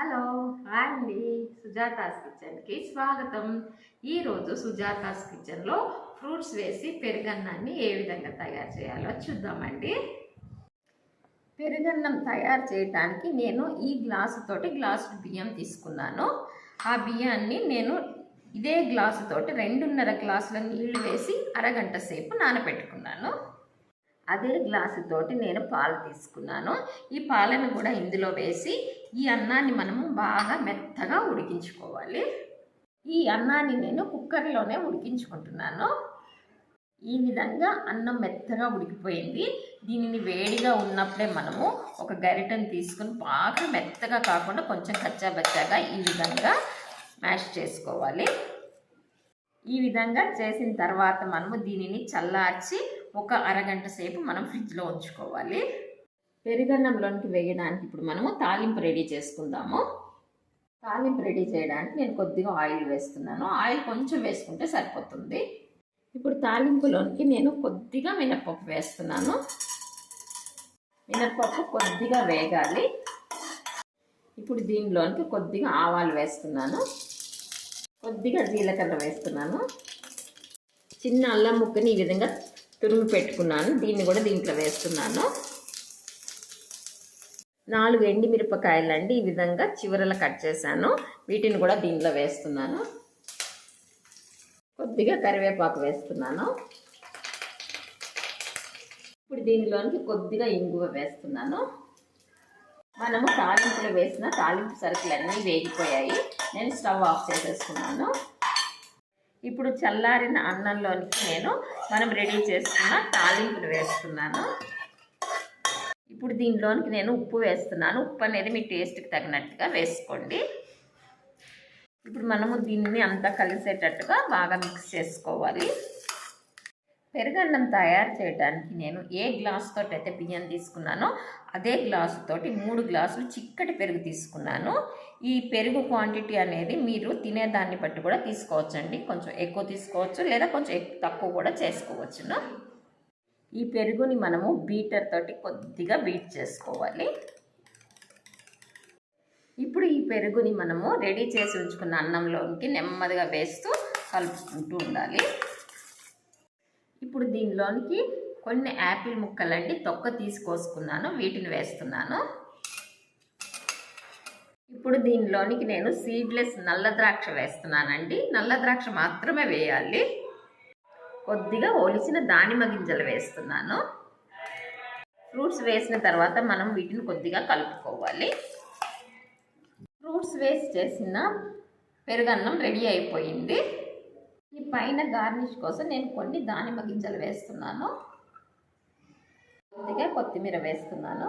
Hello hi అండి, సుజాతాస్ కిచెన్కి స్వాగతం. ఈరోజు సుజాతాస్ కిచెన్లో ఫ్రూట్స్ వేసి పెరుగన్నాన్ని ఏ విధంగా తయారు చేయాలో చూద్దామండి. పెరుగన్నం తయారు చేయడానికి నేను ఈ గ్లాసు బియ్యం తీసుకున్నాను. ఆ బియ్యాన్ని నేను ఇదే గ్లాసుతోటి 2.5 గ్లాసుల నీళ్లు వేసి అరగంట సేపు నానబెట్టుకున్నాను. అదే గ్లాసుతోటి నేను పాలు తీసుకున్నాను. ఈ పాలను కూడా ఇందులో వేసి ఈ అన్నాన్ని మనము బాగా మెత్తగా ఉడికించుకోవాలి. ఈ అన్నాన్ని నేను కుక్కర్లోనే ఉడికించుకుంటున్నాను. ఈ విధంగా అన్నం మెత్తగా ఉడికిపోయింది. దీనిని వేడిగా ఉన్నప్పుడే మనము ఒక గరిటెను తీసుకుని బాగా మెత్తగా కాకుండా కొంచెం కచ్చాబచ్చాగా ఈ విధంగా మ్యాష్ చేసుకోవాలి. ఈ విధంగా చేసిన తర్వాత మనము దీనిని చల్లార్చి ఒక అరగంట సేపు మనం ఫ్రిడ్జ్లో ఉంచుకోవాలి. పెరుగన్నంలోనికి వేయడానికి ఇప్పుడు మనము తాలింపు రెడీ చేసుకుందాము. తాలింపు రెడీ చేయడానికి నేను కొద్దిగా ఆయిల్ వేస్తున్నాను. ఆయిల్ కొంచెం వేసుకుంటే సరిపోతుంది. ఇప్పుడు తాలింపులోనికి నేను కొద్దిగా మినప్పప్పు వేస్తున్నాను. మినప్పప్పు కొద్దిగా వేగాలి. ఇప్పుడు దీనిలోనికి కొద్దిగా ఆవాలు వేస్తున్నాను. కొద్దిగా జీలకర్ర వేస్తున్నాను. చిన్న అల్లం ముక్కని ఈ విధంగా తురిమి పెట్టుకున్నాను. దీన్ని కూడా దీంట్లో వేస్తున్నాను. 4 ఎండుమిరపకాయలు అండి, ఈ విధంగా చివరలు కట్ చేశాను. వీటిని కూడా దీంట్లో వేస్తున్నాను. కొద్దిగా కరివేపాకు వేస్తున్నాను. ఇప్పుడు దీనిలోనికి కొద్దిగా ఇంగువ వేస్తున్నాను. మనము తాలింపులో వేసిన తాలింపు సరుకులు అన్నీ వేగిపోయాయి. నేను స్టవ్ ఆఫ్ చేసేసుకున్నాను. ఇప్పుడు చల్లారిన అన్నంలోనికి నేను మనం రెడీ చేసుకున్న తాలింపును వేస్తున్నాను. ఇప్పుడు దీనిలోనికి నేను ఉప్పు వేస్తున్నాను. ఉప్పు అనేది మీ టేస్ట్కి తగినట్టుగా వేసుకోండి. ఇప్పుడు మనము దీన్ని అంతా కలిసేటట్టుగా బాగా మిక్స్ చేసుకోవాలి. పెరుగన్నం తయారు చేయడానికి నేను ఏ గ్లాసుతో అయితే బియ్యం తీసుకున్నానో అదే గ్లాసుతోటి 3 గ్లాసులు చిక్కటి పెరుగు తీసుకున్నాను. ఈ పెరుగు క్వాంటిటీ అనేది మీరు తినేదాన్ని బట్టి కూడా తీసుకోవచ్చండి. కొంచెం ఎక్కువ తీసుకోవచ్చు, లేదా కొంచెం తక్కువ కూడా చేసుకోవచ్చును. ఈ పెరుగుని మనము బీటర్ తోటి కొద్దిగా బీట్ చేసుకోవాలి. ఇప్పుడు ఈ పెరుగుని మనము రెడీ చేసి ఉంచుకున్న అన్నంలోకి నెమ్మదిగా వేస్తూ కలుపుకుంటూ ఉండాలి. ఇప్పుడు దీనిలోనికి కొన్ని యాపిల్ ముక్కలండి తొక్క తీసుకోసుకున్నాను, వీటిని వేస్తున్నాను. ఇప్పుడు దీనిలోనికి నేను సీడ్లెస్ నల్ల ద్రాక్ష వేస్తున్నానండి. నల్ల ద్రాక్ష మాత్రమే వేయాలి. కొద్దిగా ఒలిసిన దానిమ్మ గింజలు వేస్తున్నాను. ఫ్రూట్స్ వేసిన తర్వాత మనం వీటిని కొద్దిగా కలుపుకోవాలి. ఫ్రూట్స్ వేసి చేసిన పెరుగన్నం రెడీ అయిపోయింది. ఈ పైన గార్నిష్ కోసం నేను కొన్ని దానిమ్మ గింజలు వేస్తున్నాను. కొద్దిగా కొత్తిమీర వేస్తున్నాను.